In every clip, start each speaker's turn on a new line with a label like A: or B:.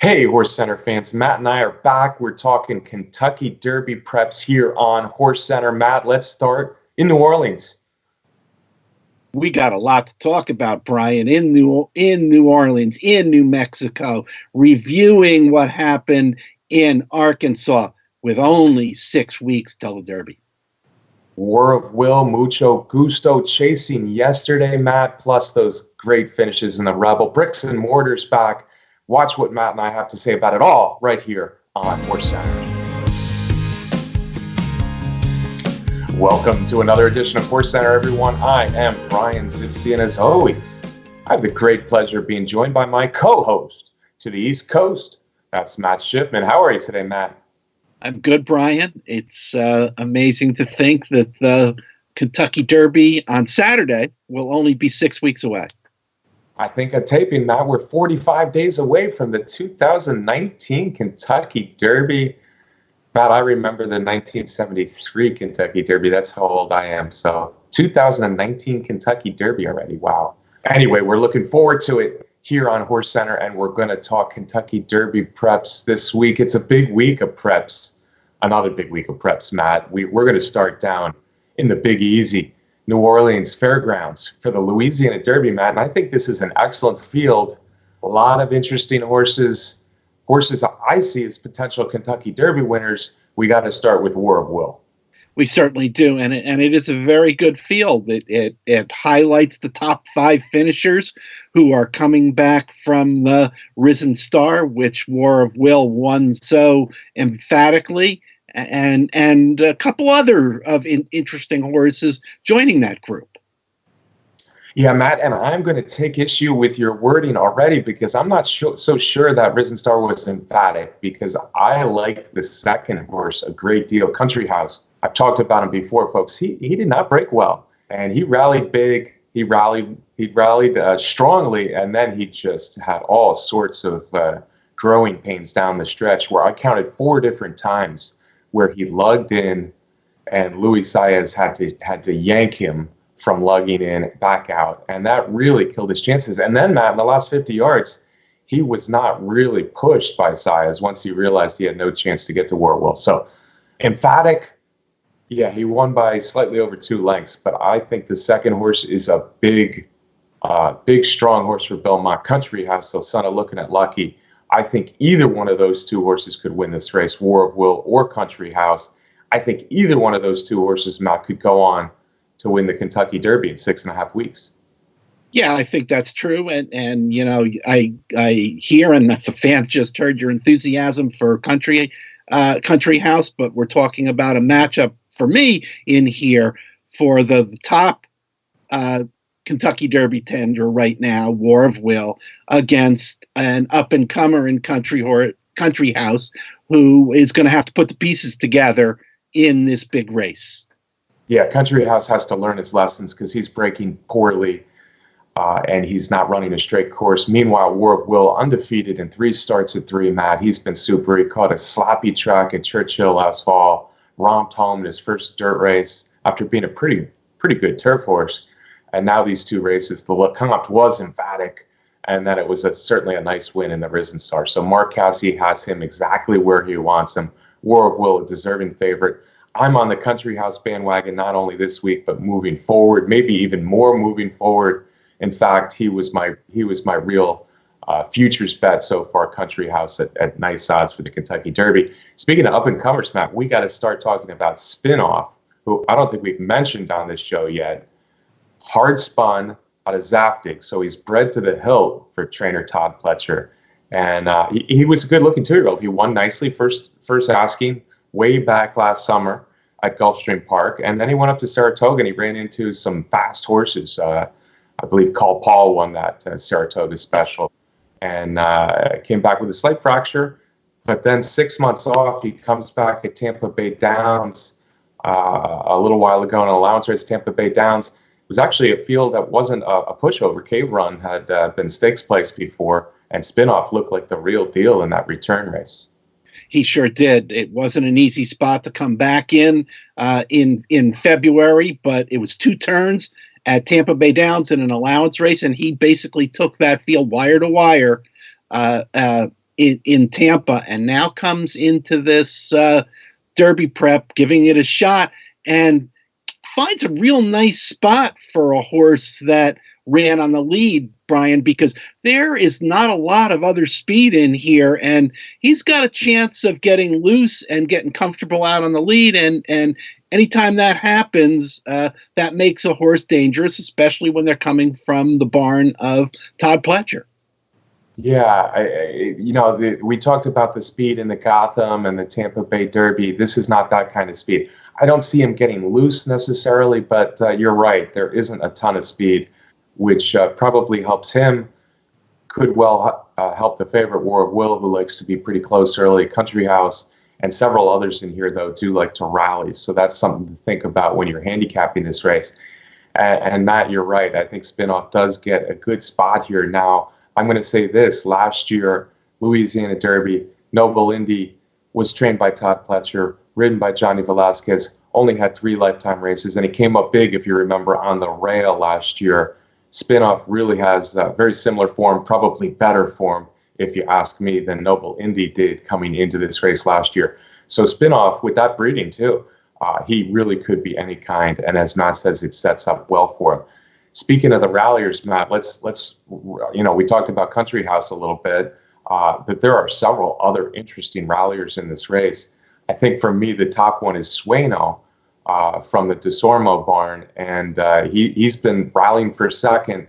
A: Hey, HorseCenter fans, Matt and I are back. We're talking Kentucky Derby preps here on HorseCenter. Matt, let's start in New Orleans.
B: We got a lot to talk about, Brian, in New Orleans, in New Mexico, reviewing what happened in Arkansas with only 6 weeks till the Derby.
A: War of Will, Mucho Gusto chasing yesterday, Matt, plus those great finishes in the Rebel. Bricks and Mortars back. Watch what Matt and I have to say about it all right here on HorseCenter. Welcome to another edition of HorseCenter, everyone. I am Brian Zipsy, and as always, I have the great pleasure of being joined by my co-host to the East Coast. That's Matt Schiffman. How are you today, Matt?
B: I'm good, Brian. It's amazing to think that the Kentucky Derby on Saturday will only be 6 weeks away.
A: I think at taping, Matt, we're 45 days away from the 2019 Kentucky Derby. Matt, I remember the 1973 Kentucky Derby. That's how old I am. So 2019 Kentucky Derby already. Wow. Anyway, we're looking forward to it here on HorseCenter, and we're going to talk Kentucky Derby preps this week. It's a big week of preps. Another big week of preps, Matt. We're going to start down in the Big Easy, New Orleans Fairgrounds for the Louisiana Derby, Matt. And I think this is an excellent field. A lot of interesting horses I see as potential Kentucky Derby winners. We got to start with War of Will.
B: We certainly do, and it is a very good field. It highlights the top 5 finishers who are coming back from the Risen Star, which War of Will won so emphatically, and a couple other of interesting horses joining that group.
A: Yeah, Matt, and I'm going to take issue with your wording already because I'm not so sure that Risen Star was emphatic, because I like the second horse a great deal, Country House. I've talked about him before, folks. He did not break well, and he rallied big. He rallied strongly, and then he just had all sorts of growing pains down the stretch, where I counted 4 different times where he lugged in, and Luis Saez had to yank him from lugging in back out, and that really killed his chances. And then, Matt, in the last 50 yards, he was not really pushed by Saez once he realized he had no chance to get to War of Will. So emphatic, yeah, he won by slightly over 2 lengths, but I think the second horse is a big, strong horse for Belmont. Country House, the son of Looking at Lucky. I think either one of those 2 horses could win this race, War of Will or Country House. I think either one of those 2 horses, Matt, could go on to win the Kentucky Derby in 6.5 weeks.
B: Yeah, I think that's true, and you know, I hear, and the fans just heard your enthusiasm for Country House, but we're talking about a matchup for me in here for the top Kentucky Derby tender right now, War of Will, against an up-and-comer in Country House, who is going to have to put the pieces together in this big race.
A: Yeah, Country House has to learn his lessons because he's breaking poorly and he's not running a straight course. Meanwhile, War of Will, undefeated in 3 starts at 3, Matt. He's been super. He caught a sloppy track at Churchill last fall, romped home in his first dirt race after being a pretty good turf horse. And now these 2 races, the LeCompte was emphatic, and then it was certainly a nice win in the Risen Star. So Mark Casse has him exactly where he wants him. War of Will, a deserving favorite. I'm on the Country House bandwagon not only this week, but moving forward, maybe even more moving forward. In fact, he was my real futures bet so far, Country House at nice odds for the Kentucky Derby. Speaking of up-and-comers, Matt, we got to start talking about Spinoff, who I don't think we've mentioned on this show yet. Hard spun out of Zaftig, so he's bred to the hilt for trainer Todd Pletcher. And he was a good-looking 2-year-old. He won nicely first asking way back last summer at Gulfstream Park, and then he went up to Saratoga and he ran into some fast horses. I believe Call Paul won that Saratoga special, and came back with a slight fracture. But then 6 months off, he comes back at Tampa Bay Downs a little while ago in an allowance race. Tampa Bay Downs was actually a field that wasn't a pushover. Cave Run had been stakes placed before, and Spinoff looked like the real deal in that return race.
B: He sure did. It wasn't an easy spot to come back in February, but it was 2 turns at Tampa Bay Downs in an allowance race, and he basically took that field wire to wire in Tampa, and now comes into this Derby prep, giving it a shot, and finds a real nice spot for a horse that ran on the lead, Brian, because there is not a lot of other speed in here, and he's got a chance of getting loose and getting comfortable out on the lead, and anytime that happens, that makes a horse dangerous, especially when they're coming from the barn of Todd Pletcher.
A: Yeah, we talked about the speed in the Gotham and the Tampa Bay Derby. This is not that kind of speed. I don't see him getting loose necessarily, but you're right. There isn't a ton of speed, which probably helps him. Could well help the favorite War of Will, who likes to be pretty close early, Country House, and several others in here, though, do like to rally. So that's something to think about when you're handicapping this race. And Matt, you're right. I think Spinoff does get a good spot here. Now, I'm going to say this. Last year, Louisiana Derby, Noble Indy was trained by Todd Pletcher, ridden by Johnny Velasquez, only had 3 lifetime races, and he came up big, if you remember, on the rail last year. Spinoff really has a very similar form, probably better form, if you ask me, than Noble Indy did coming into this race last year. So Spinoff, with that breeding too, he really could be any kind, and as Matt says, it sets up well for him. Speaking of the Ralliers, Matt, let's we talked about Country House a little bit, but there are several other interesting Ralliers in this race. I think for me, the top one is Sueno from the DeSormo barn, and he's been rallying for second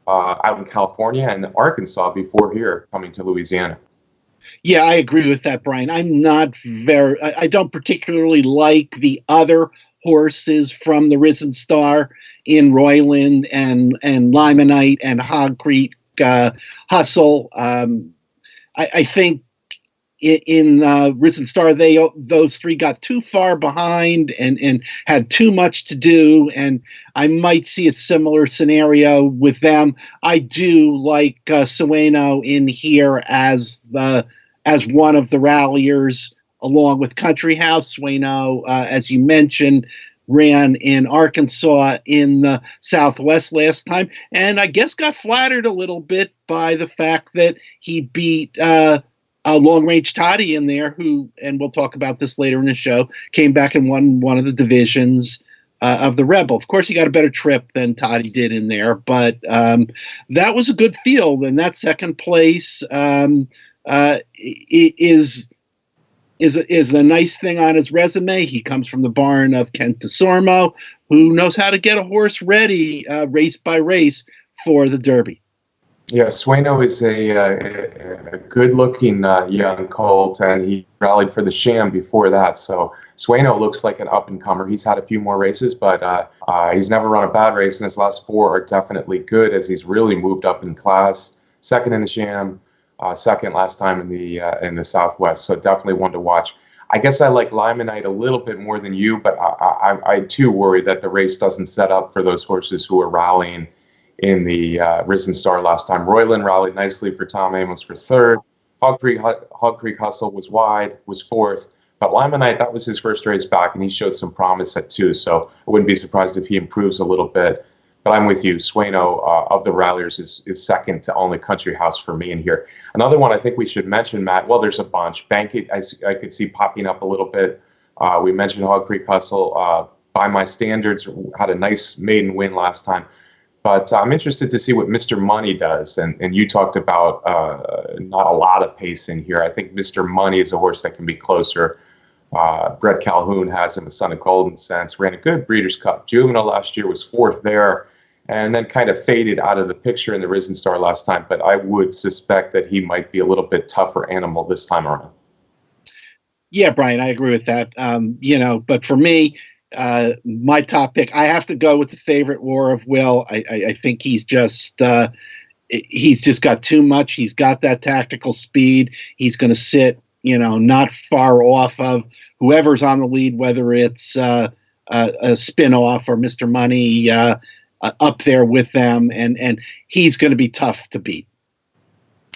A: out in California and Arkansas before here coming to Louisiana.
B: Yeah, I agree with that, Brian. I don't particularly like the other horses from the Risen Star in Royland and Limonite and Hog Creek Hustle. I think in Risen Star, those 3 got too far behind and had too much to do, and I might see a similar scenario with them. I do like Sueno in here as one of the Ralliers, along with Country House. Sueno, as you mentioned, ran in Arkansas in the Southwest last time, and I guess got flattered a little bit by the fact that he beat Long Range Toddy in there, who, and we'll talk about this later in the show, came back and won one of the divisions of the Rebel. Of course, he got a better trip than Toddy did in there, but that was a good field, and that second place is a nice thing on his resume. He comes from the barn of Kent DeSormo, who knows how to get a horse ready race by race for the Derby.
A: Yeah, Sueno is a good-looking young colt, and he rallied for the Sham before that. So Sueno looks like an up-and-comer. He's had a few more races, but he's never run a bad race, and his last 4 are definitely good as he's really moved up in class. Second in the Sham, second last time in the Southwest, so definitely one to watch. I guess I like Limonite a little bit more than you, but I too worry that the race doesn't set up for those horses who are rallying in the Risen Star last time. Royland rallied nicely for Tom Amos for 3rd. Hog Creek Hustle was wide, was 4th. But Limonite, that was his first race back, and he showed some promise at 2, so I wouldn't be surprised if he improves a little bit. But I'm with you. Sueno of the Ralliers is second to only Country House for me in here. Another one I think we should mention, Matt, well, there's a bunch. Bankit, I could see popping up a little bit. We mentioned Hog Creek Hustle. By my standards, had a nice maiden win last time. But I'm interested to see what Mr. Money does. And you talked about not a lot of pace in here. I think Mr. Money is a horse that can be closer. Brett Calhoun has him, a son of Golden Sense. Ran a good Breeders' Cup Juvenile last year, was 4th there, and then kind of faded out of the picture in the Risen Star last time. But I would suspect that he might be a little bit tougher animal this time around.
B: Yeah, Brian, I agree with that. But for me, my top pick, I have to go with the favorite War of Will. I think he's just got too much. He's got that tactical speed. He's going to sit, not far off of whoever's on the lead, whether it's a Spinoff or Mr. Money up there with them, and he's going to be tough to beat.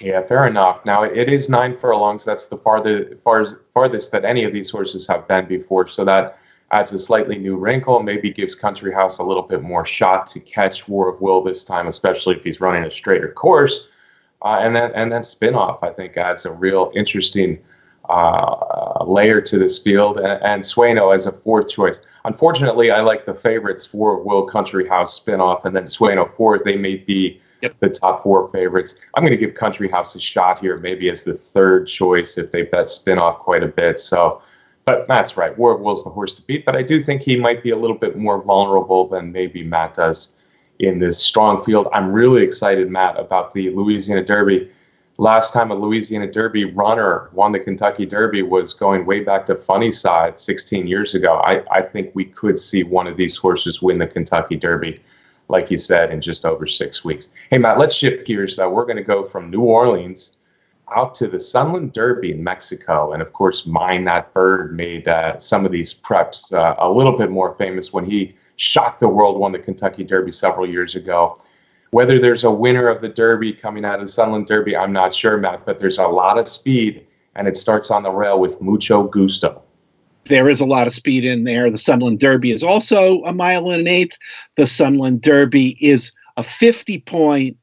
A: Yeah, fair enough. Now, it is 9 furlongs. That's the farthest that any of these horses have been before, so that adds a slightly new wrinkle, maybe gives Country House a little bit more shot to catch War of Will this time, especially if he's running a straighter course. And then Spinoff, I think, adds a real interesting layer to this field, and Sueno as a fourth choice. Unfortunately, I like the favorites for Will Country House, Spinoff, and then Sueno fourth. They may be the top four favorites. I'm going to give Country House a shot here, maybe as the third choice if they bet Spinoff quite a bit. So, but Matt's right. War of Will's the horse to beat, but I do think he might be a little bit more vulnerable than maybe Matt does in this strong field. I'm really excited, Matt, about the Louisiana Derby. Last time a Louisiana Derby runner won the Kentucky Derby was going way back to Funnyside 16 years ago. I think we could see one of these horses win the Kentucky Derby, like you said, in just over 6 weeks. Hey, Matt, let's shift gears, though. We're going to go from New Orleans out to the Sunland Derby in Mexico. And, of course, Mine That Bird made some of these preps a little bit more famous when he shocked the world, won the Kentucky Derby several years ago. Whether there's a winner of the Derby coming out of the Sunland Derby, I'm not sure, Matt, but there's a lot of speed, and it starts on the rail with Mucho Gusto.
B: There is a lot of speed in there. The Sunland Derby is also a mile and an eighth. The Sunland Derby is a 50-point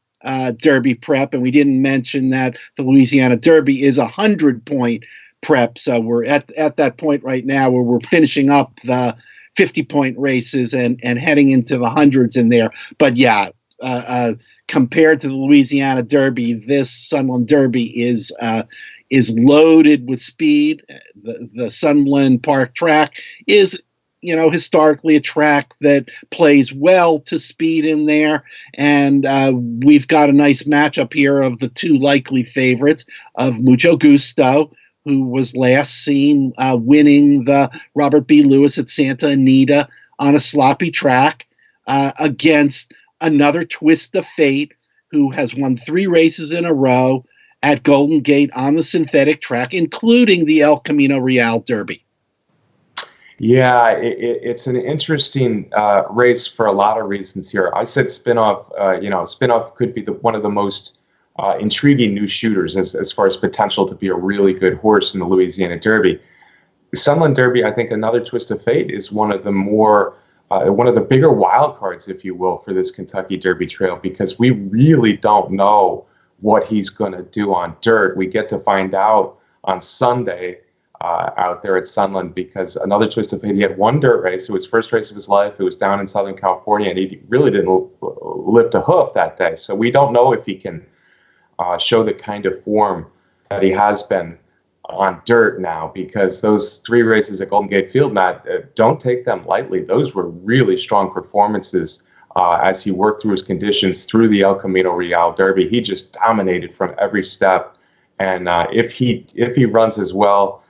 B: Derby prep, and we didn't mention that the Louisiana Derby is a 100-point prep. So we're at that point right now where we're finishing up the 50-point races and heading into the hundreds in there. But yeah, compared to the Louisiana Derby, this Sunland Derby is loaded with speed. The Sunland Park track is, historically a track that plays well to speed in there. And we've got a nice matchup here of the two likely favorites of Mucho Gusto, who was last seen winning the Robert B. Lewis at Santa Anita on a sloppy track, against another Twist of Fate, who has won 3 races in a row at Golden Gate on the synthetic track, including the El Camino Real Derby.
A: Yeah, it's an interesting race for a lot of reasons here. I said Spinoff. Spinoff could be one of the most intriguing new shooters as far as potential to be a really good horse in the Louisiana Derby. The Sunland Derby, I think another Twist of Fate is one of the bigger wild cards, if you will, for this Kentucky Derby trail, because we really don't know what he's going to do on dirt. We get to find out on Sunday out there at Sunland, because another Twist of Fate, he had one dirt race. It was first race of his life. It was down in Southern California, and he really didn't lift a hoof that day. So we don't know if he can show the kind of form that he has been on dirt now, because those 3 races at Golden Gate Field, Matt, don't take them lightly. Those were really strong performances as he worked through his conditions through the El Camino Real Derby. He just dominated from every step. And if he runs as well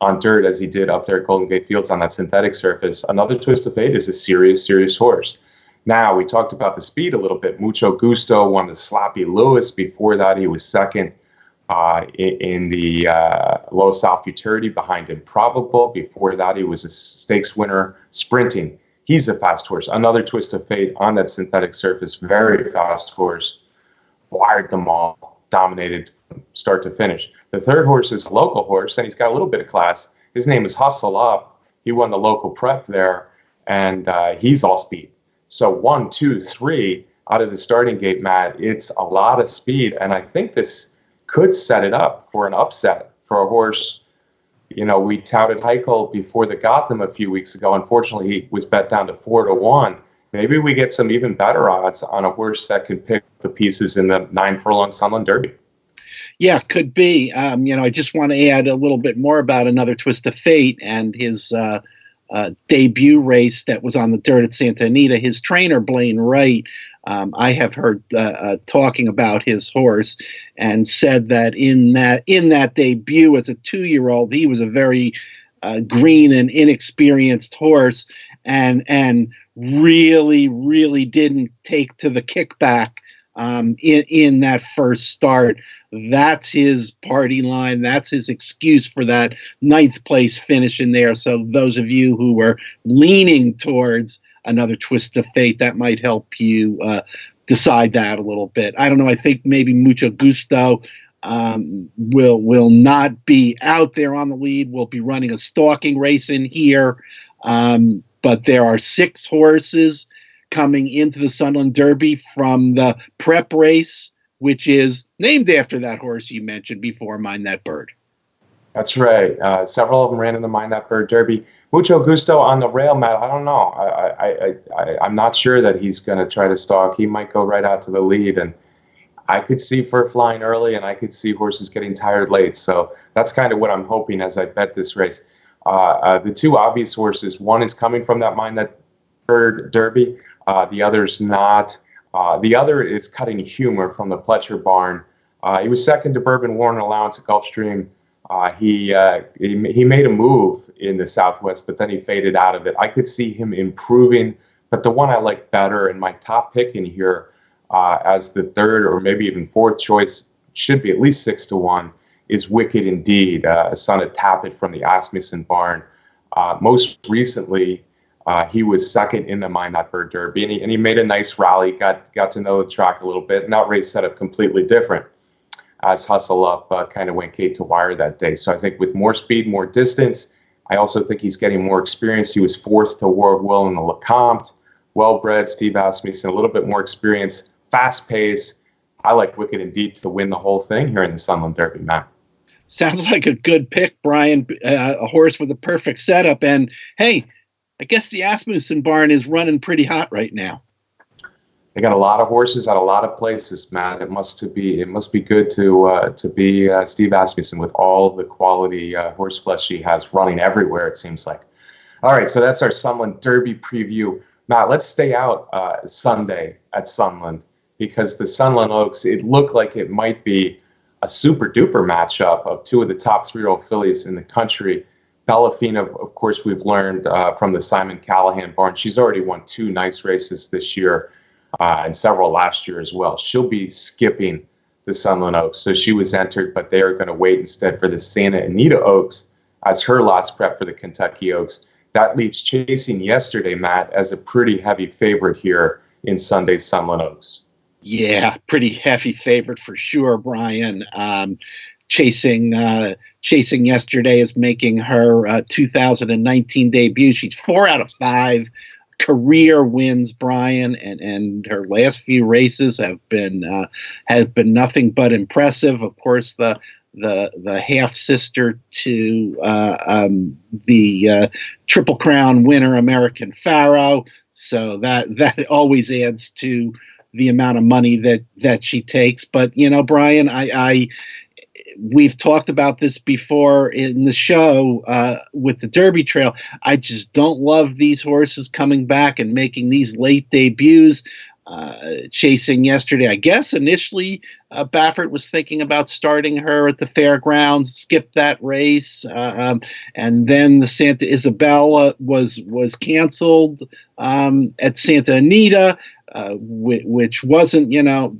A: on dirt as he did up there at Golden Gate Fields on that synthetic surface, another Twist of Fate is a serious horse. Now, we talked about the speed a little bit. Mucho Gusto won the Sloppy Lewis. Before that, he was second in the Low South Futurity behind Improbable. Before that, he was a stakes winner sprinting. He's a fast horse. Another Twist of Fate on that synthetic surface. Very fast horse. Wired them all. Dominated from start to finish. The third horse is a local horse, and he's got a little bit of class. His name is Hustle Up. He won the local prep there, and he's all speed. So 1, 2, 3 out of the starting gate, Matt, it's a lot of speed. And I think this could set it up for an upset for a horse. We touted Heichel before the Gotham a few weeks ago. Unfortunately, he was bet down to 4-1. Maybe we get some even better odds on a horse that can pick the pieces in the 9 furlong Sunland Derby.
B: Yeah, could be. I just want to add a little bit more about another Twist of Fate and his debut race that was on the dirt at Santa Anita. His trainer, Blaine Wright, I have heard talking about his horse, and said that in that debut as a 2-year-old, he was a very green and inexperienced horse, and really didn't take to the kickback in that first start. That's his party line. That's his excuse for that 9th place finish in there. So those of you who were leaning towards another Twist of Fate, that might help you decide that a little bit. I don't know. I think maybe Mucho Gusto will not be out there on the lead. We'll be running a stalking race in here. But there are 6 horses coming into the Sunland Derby from the prep race, which is named after that horse you mentioned before, Mind That Bird.
A: That's right. Several of them ran in the Mind That Bird Derby. Mucho Gusto on the rail, Matt. I don't know. I'm not sure that he's going to try to stalk. He might go right out to the lead, and I could see Fur flying early, and I could see horses getting tired late. So that's kind of what I'm hoping as I bet this race. The two obvious horses, one is coming from that Mind That Bird Derby. The other's not. The other is Cutting Humor from the Pletcher barn. He was second to Bourbon Warren Allowance at Gulfstream. He made a move in the Southwest, but then he faded out of it. I could see him improving, but the one I like better and my top pick in here as the third or maybe even fourth choice, should be at least 6-1, is Wicked Indeed, a son of Tappet from the Asmussen barn. Most recently, he was second in the Mind That Bird Derby, and he made a nice rally, got to know the track a little bit, and that race set up completely different as Hustle Up kind of went gate to wire that day. So I think with more speed, more distance, I also think he's getting more experience. He was fourth to World Will in the Lecomte. Well-bred, Steve Asmussen, a little bit more experience, fast pace. I like Wicked Indeed to win the whole thing here in the Sunland Derby, Matt.
B: Sounds like a good pick, Brian. A horse with a perfect setup. And hey, I guess the Asmussen barn is running pretty hot right now.
A: They got a lot of horses at a lot of places, Matt. It must be good to be Steve Asmussen with all the quality horse flesh he has running everywhere, it seems like. All right, so that's our Sunland Derby preview. Matt, let's stay out Sunday at Sunland, because the Sunland Oaks, it looked like it might be a super duper matchup of two of the top 3-year-old fillies in the country. Bellafina, of course, we've learned from the Simon Callahan barn. She's already won 2 nice races this year and several last year as well. She'll be skipping the Sunland Oaks. So she was entered, but they are going to wait instead for the Santa Anita Oaks as her last prep for the Kentucky Oaks. That leaves Chasing Yesterday, Matt, as a pretty heavy favorite here in Sunday's Sunland Oaks.
B: Yeah, pretty heavy favorite for sure, Brian. Chasing Yesterday is making her 2019 debut. She's 4 out of 5 career wins, Brian, and her last few races have been nothing but impressive. Of course, the half sister to the Triple Crown winner, American Pharaoh, so that always adds to the amount of money that she takes. But Brian, we've talked about this before in the show with the Derby Trail. I just don't love these horses coming back and making these late debuts. Chasing Yesterday, I guess initially Baffert was thinking about starting her at the fairgrounds, skipped that race, and then the Santa Isabella was canceled at Santa Anita, which wasn't,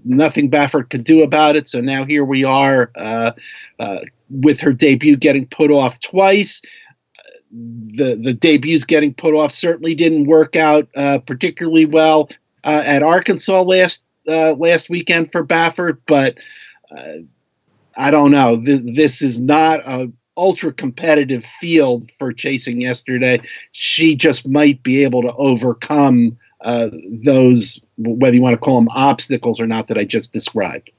B: nothing Baffert could do about it. So now here we are with her debut getting put off twice. The debuts getting put off certainly didn't work out particularly well at Arkansas last weekend for Baffert, but I don't know. This is not an ultra competitive field for Chasing Yesterday. She just might be able to overcome those, whether you want to call them obstacles or not, that I just described.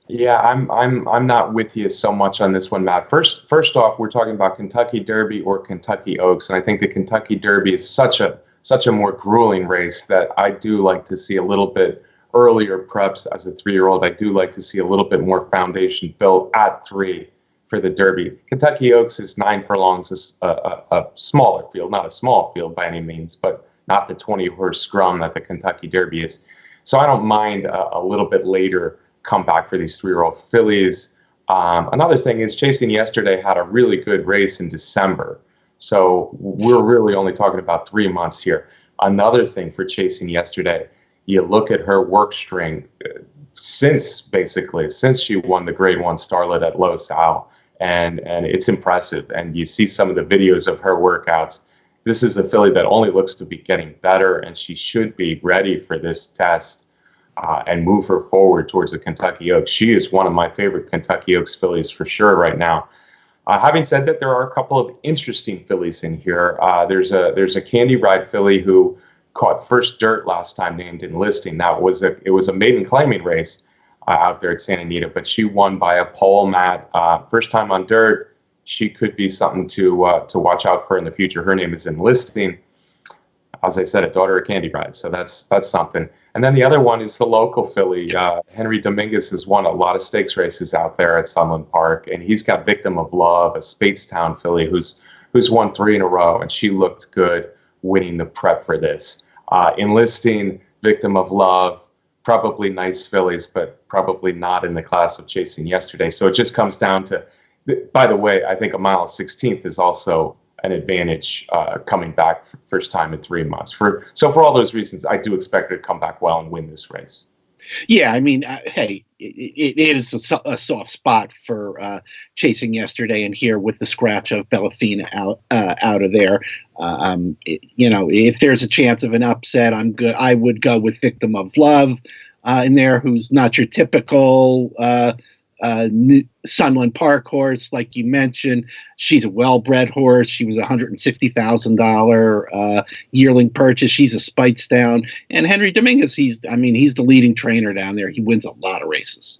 A: Yeah, I'm not with you so much on this one, Matt. First off, we're talking about Kentucky Derby or Kentucky Oaks, and I think the Kentucky Derby is such a more grueling race that I do like to see a little bit earlier preps as a 3-year-old. I do like to see a little bit more foundation built at 3 for the Derby. Kentucky Oaks is 9 furlongs, a smaller field, not a small field by any means, but not the 20-horse scrum that the Kentucky Derby is. So I don't mind a little bit later comeback for these 3-year-old fillies. Another thing is Chasing Yesterday had a really good race in December. So we're really only talking about 3 months here. Another thing for Chasing Yesterday, you look at her work string since she won the Grade 1 Starlet at Los Al, and it's impressive. And you see some of the videos of her workouts. This is a filly that only looks to be getting better, and she should be ready for this test and move her forward towards the Kentucky Oaks. She is one of my favorite Kentucky Oaks fillies for sure right now. Having said that, there are a couple of interesting fillies in here. There's a Candy Ride filly who caught first dirt last time named in listing. It was a maiden claiming race. out there at Santa Anita, but she won by a pole, Matt. First time on dirt. She could be something to watch out for in the future. Her name is Enlisting. As I said, a daughter of Candy Ride, so that's something. And then the other one is the local filly. Henry Dominguez has won a lot of stakes races out there at Sunland Park, and he's got Victim of Love, a Spadestown filly who's won 3 in a row, and she looked good winning the prep for this. Enlisting, Victim of Love, probably nice fillies, but probably not in the class of Chasing Yesterday. So it just comes down to, by the way, I think a mile 16th is also an advantage coming back for first time in 3 months. For all those reasons, I do expect her to come back well and win this race.
B: Yeah, I mean, hey, it is a soft spot for Chasing Yesterday, and here with the scratch of Bellafina out of there, if there's a chance of an upset, I would go with Victim of Love in there, who's not your typical Sunland Park horse, like you mentioned. She's a well-bred horse. She was a $160,000 yearling purchase. She's a Speightstown. And Henry Dominguez, he's the leading trainer down there. He wins a lot of races.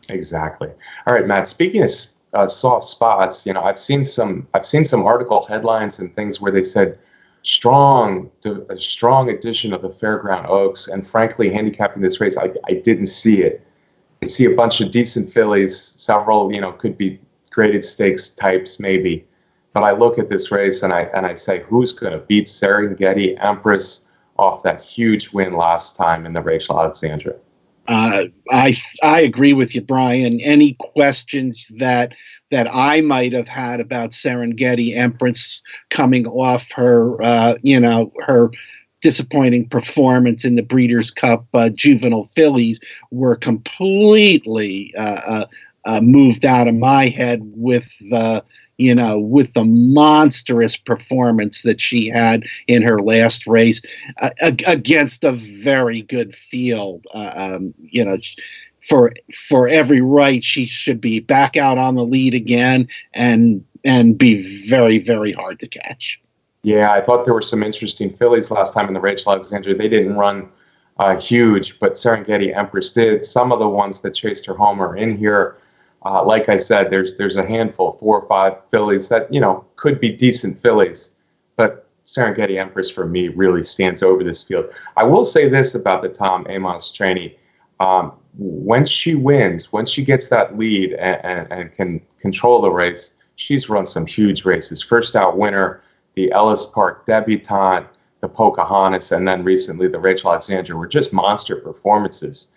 A: Exactly. All right, Matt. Speaking of soft spots, I've seen some article headlines and things where they said a strong addition of the Fairground Oaks. And frankly, handicapping this race, I didn't see it. I see a bunch of decent fillies, several, could be graded stakes types maybe. But I look at this race and I say, who's going to beat Serengeti Empress off that huge win last time in the Rachel Alexandra?
B: I agree with you, Brian. Any questions that I might have had about Serengeti Empress coming off her, her disappointing performance in the Breeders' Cup juvenile fillies were completely moved out of my head with the monstrous performance that she had in her last race against a very good field. For every right, she should be back out on the lead again and be very, very hard to catch.
A: Yeah, I thought there were some interesting fillies last time in the Rachel Alexandra. They didn't run huge, but Serengeti Empress did. Some of the ones that chased her home are in here. Like I said, there's a handful, 4 or 5 fillies that, could be decent fillies. But Serengeti Empress, for me, really stands over this field. I will say this about the Tom Amos trainee. When she wins, when she gets that lead and can control the race, she's run some huge races. First out winner, the Ellis Park Debutante, the Pocahontas, and then recently the Rachel Alexandra were just monster performances.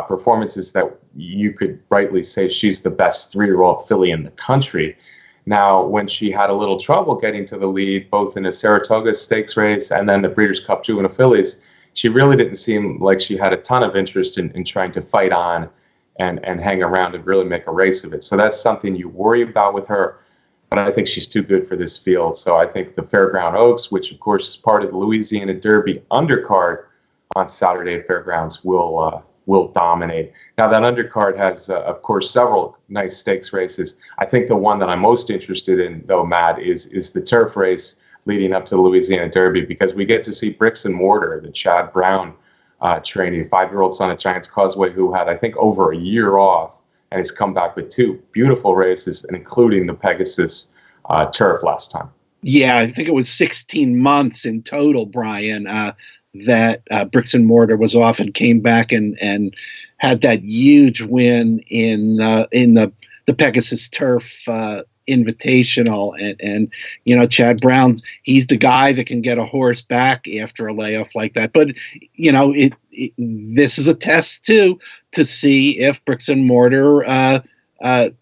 A: Performances that you could rightly say she's the best 3-year-old filly in the country. Now, when she had a little trouble getting to the lead, both in the Saratoga Stakes race and then the Breeders' Cup Juvenile Fillies, she really didn't seem like she had a ton of interest in trying to fight on and hang around and really make a race of it. So that's something you worry about with her. But I think she's too good for this field. So I think the Fairground Oaks, which of course is part of the Louisiana Derby undercard on Saturday at Fairgrounds, will dominate. Now that undercard has, of course, several nice stakes races. I think the one that I'm most interested in, though, Matt, is the turf race leading up to the Louisiana Derby, because we get to see Bricks and Mortar, the Chad Brown trainee, 5-year-old son of Giants Causeway, who had, I think, over a year off, and he's come back with 2 beautiful races, and including the Pegasus turf last time.
B: Yeah, I think it was 16 months in total, Brian, that Bricks and Mortar was off and came back and had that huge win in the Pegasus Turf Invitational, and Chad Brown's, he's the guy that can get a horse back after a layoff like that. But this is a test too, to see if Bricks and Mortar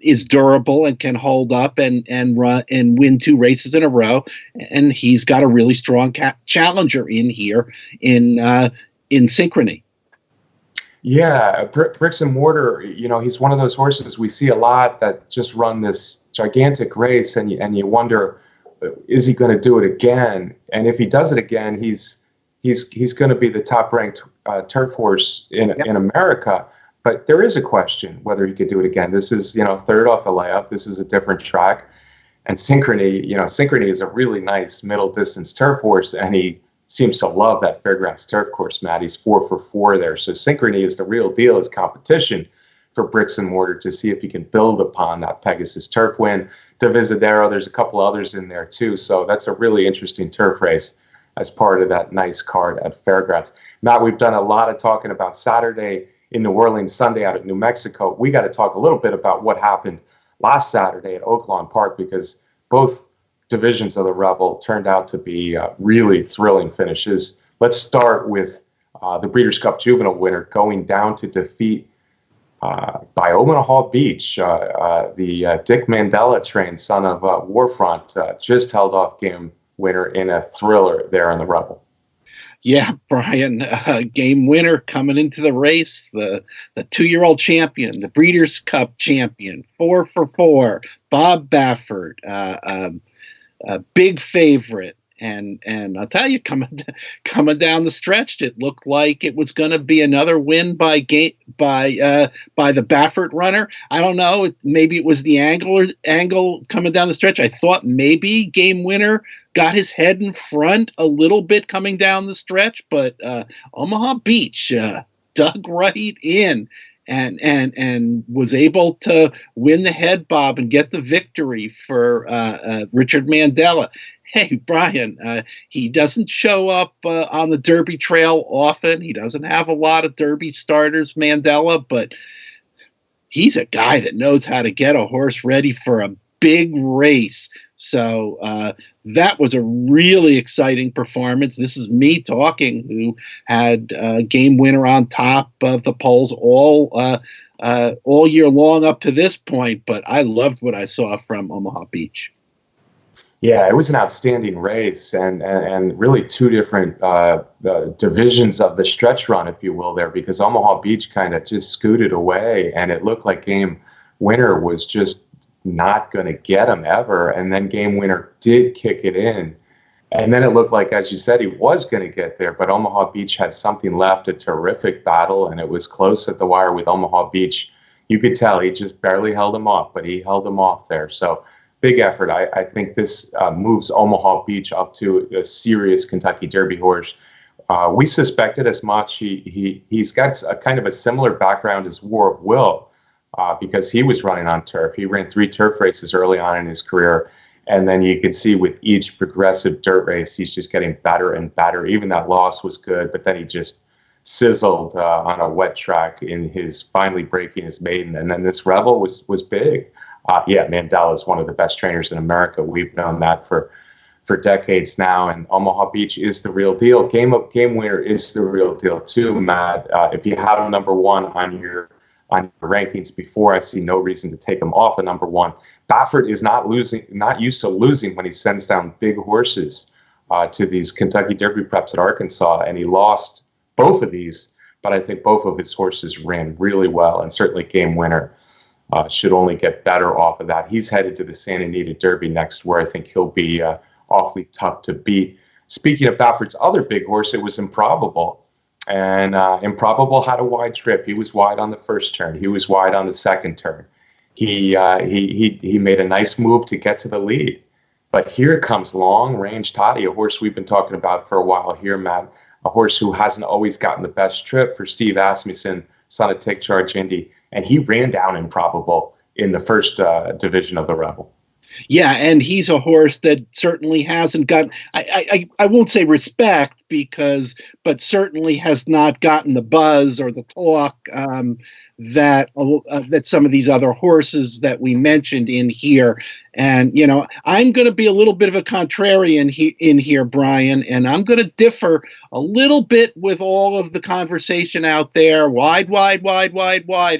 B: is durable and can hold up and run and win 2 races in a row. And he's got a really strong challenger in here in Synchrony.
A: Yeah, Bricks and Mortar, he's one of those horses we see a lot that just run this gigantic race, and you wonder, is he going to do it again? And if he does it again, he's going to be the top-ranked turf horse in America. But there is a question whether he could do it again. This is, third off the layup. This is a different track. And Synchrony is a really nice middle-distance turf horse, and he seems to love that Fairgrounds turf course, Matt. He's 4 for 4 there. So Synchrony is the real deal as competition. for bricks and mortar to see if he can build upon that Pegasus turf win. Divisadero, there's a couple others in there too. So that's a really interesting turf race as part of that nice card at Fairgrounds. Matt, we've done a lot of talking about Saturday in New Orleans, Sunday out at New Mexico. We got to talk a little bit about what happened last Saturday at Oaklawn Park, because both divisions of the Rebel turned out to be really thrilling finishes. Let's start with the Breeders' Cup Juvenile winner going down to defeat by Omaha Beach, the Dick Mandela trained son of Warfront, just held off game winner in a thriller there in the Rebel.
B: Yeah, Brian, game winner coming into the race, the 2-year-old champion, the Breeders' Cup champion, 4 for 4, Bob Baffert, a big favorite. And I'll tell you, coming down the stretch, it looked like it was going to be another win by the Baffert runner. I don't know. Maybe it was the angle coming down the stretch. I thought maybe game winner got his head in front a little bit coming down the stretch, but Omaha Beach dug right in and was able to win the head bob and get the victory for Richard Mandela. Hey, Brian, he doesn't show up on the Derby trail often. He doesn't have a lot of Derby starters, Mandela, but he's a guy that knows how to get a horse ready for a big race. So that was a really exciting performance. This is me talking, who had game winner on top of the polls all year long up to this point, but I loved what I saw from Omaha Beach.
A: Yeah, it was an outstanding race, and really two different divisions of the stretch run, if you will, there, because Omaha Beach kind of just scooted away, and it looked like game winner was just not going to get him ever, and then game winner did kick it in, and then it looked like, as you said, he was going to get there, but Omaha Beach had something left, a terrific battle, and it was close at the wire with Omaha Beach. You could tell he just barely held him off, but he held him off there. So big effort. I think this moves Omaha Beach up to a serious Kentucky Derby horse. We suspected as much. He's got a kind of a similar background as War of Will, because he was running on turf. He ran 3 turf races early on in his career, and then you can see with each progressive dirt race, he's just getting better and better. Even that loss was good, but then he just sizzled on a wet track in his finally breaking his maiden, and then this Rebel was big. Mandela is one of the best trainers in America. We've known that for decades now, and Omaha Beach is the real deal. Game winner is the real deal too, Matt. If you had him number 1 on your rankings before, I see no reason to take him off of number 1. Baffert is not used to losing when he sends down big horses to these Kentucky Derby preps at Arkansas, and he lost both of these, but I think both of his horses ran really well, and certainly game winner should only get better off of that. He's headed to the Santa Anita Derby next, where I think he'll be awfully tough to beat. Speaking of Baffert's other big horse, it was Improbable. And Improbable had a wide trip. He was wide on the first turn. He was wide on the second turn. He made a nice move to get to the lead. But here comes Long Range Toddy, a horse we've been talking about for a while here, Matt. A horse who hasn't always gotten the best trip for Steve Asmussen, son of Take Charge Indy. And he ran down Improbable in the first division of the Rebel.
B: Yeah, and he's a horse that certainly hasn't gotten, I won't say respect, but certainly has not gotten the buzz or the talk that some of these other horses that we mentioned in here. And, I'm going to be a little bit of a contrarian in here, Brian, and I'm going to differ a little bit with all of the conversation out there. Wide,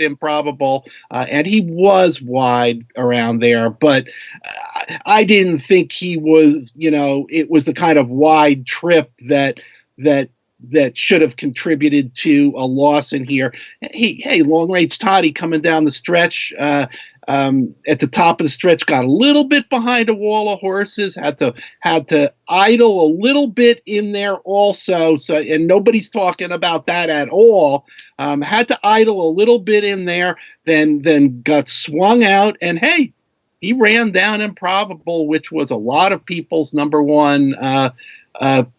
B: Improbable. And he was wide around there, but I didn't think he was, it was the kind of wide trip that should have contributed to a loss in here. Hey, Long Range Toddy coming down the stretch at the top of the stretch, got a little bit behind a wall of horses, had to idle a little bit in there also. So, and nobody's talking about that at all. Had to idle a little bit in there, then got swung out, and hey, he ran down Improbable, which was a lot of people's number 1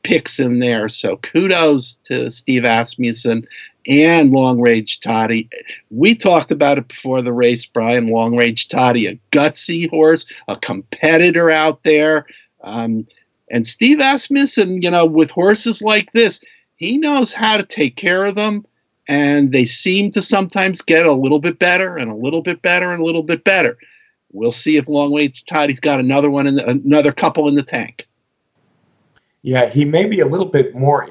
B: picks in there. So kudos to Steve Asmussen and Long Range Toddy. We talked about it before the race, Brian. Long Range Toddy, a gutsy horse, a competitor out there. And Steve Asmussen, with horses like this, he knows how to take care of them. And they seem to sometimes get a little bit better and a little bit better and a little bit better. We'll see if Long Range Toddy's got another couple in the tank.
A: Yeah, he may be a little bit more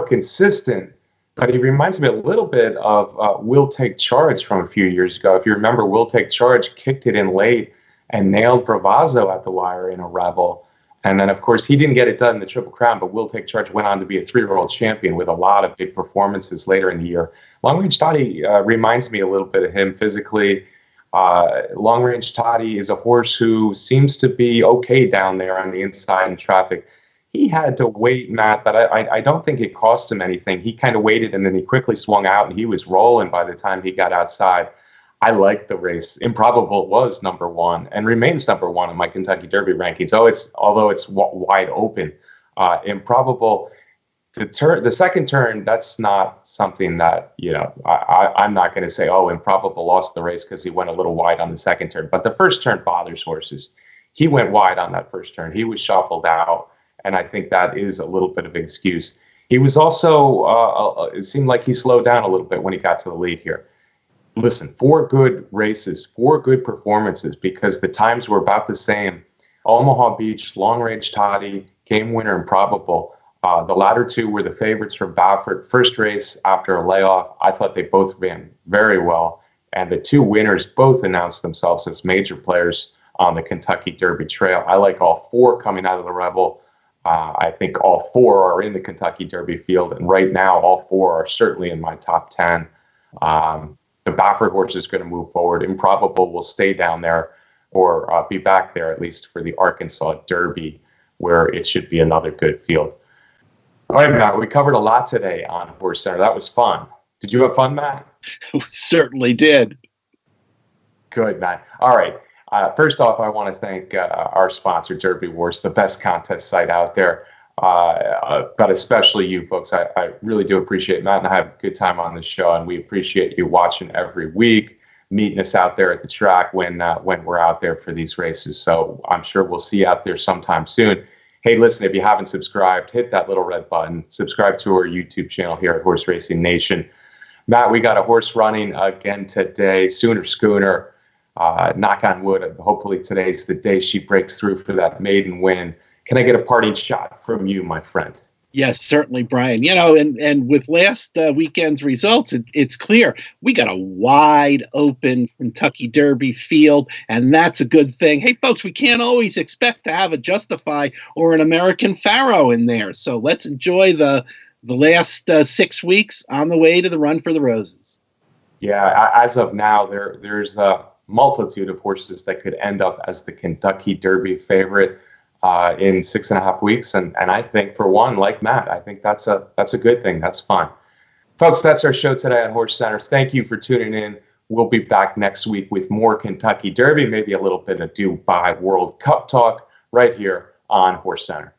A: consistent, but he reminds me a little bit of Will Take Charge from a few years ago. If you remember, Will Take Charge kicked it in late and nailed Bravazzo at the wire in a Rebel. And then, of course, he didn't get it done in the Triple Crown, but Will Take Charge went on to be a 3-year-old champion with a lot of big performances later in the year. Long Range Toddy reminds me a little bit of him physically. Long Range Toddy is a horse who seems to be okay down there on the inside in traffic. He had to wait, Matt, but I don't think it cost him anything. He kind of waited, and then he quickly swung out, and he was rolling by the time he got outside. I liked the race. Improbable was number one and remains number one in my Kentucky Derby rankings. Although it's wide open. Improbable, the second turn, that's not something that, I'm not going to say, Improbable lost the race because he went a little wide on the second turn. But the first turn bothers horses. He went wide on that first turn. He was shuffled out. And I think that is a little bit of an excuse. He was also, it seemed like he slowed down a little bit when he got to the lead here. Listen, 4 good races, 4 good performances, because the times were about the same. Omaha Beach, Long Range Toddy, Game Winner, Improbable. The latter 2 were the favorites from Baffert. First race after a layoff, I thought they both ran very well. And the 2 winners both announced themselves as major players on the Kentucky Derby trail. I like all 4 coming out of the Rebel. I think all 4 are in the Kentucky Derby field, and right now all 4 are certainly in my top 10. The Baffert horse is going to move forward. Improbable will stay down there or be back there at least for the Arkansas Derby, where it should be another good field. All right, Matt, we covered a lot today on HorseCenter. That was fun. Did you have fun, Matt?
B: We certainly did.
A: Good, Matt. All right. First off, I want to thank our sponsor, Derby Wars, the best contest site out there. But especially you folks. I really do appreciate Matt and I have a good time on the show, and we appreciate you watching every week, meeting us out there at the track when we're out there for these races. So I'm sure we'll see you out there sometime soon. Hey, listen, if you haven't subscribed, hit that little red button. Subscribe to our YouTube channel here at Horse Racing Nation. Matt, we got a horse running again today, Sooner Schooner. Knock on wood, hopefully today's the day she breaks through for that maiden win. Can I get a parting shot from you, my friend?
B: Yes, certainly, Brian. And with last weekend's results, it's clear we got a wide open Kentucky Derby field, and that's a good thing. Hey, folks, we can't always expect to have a Justify or an American Pharaoh in there. So let's enjoy the last 6 weeks on the way to the Run for the Roses.
A: Yeah, as of now, there's a multitude of horses that could end up as the Kentucky Derby favorite in 6.5 weeks. And I think, for one, like Matt, I think that's a good thing. That's fine. Folks, that's our show today on HorseCenter. Thank you for tuning in. We'll be back next week with more Kentucky Derby, maybe a little bit of Dubai World Cup talk right here on HorseCenter.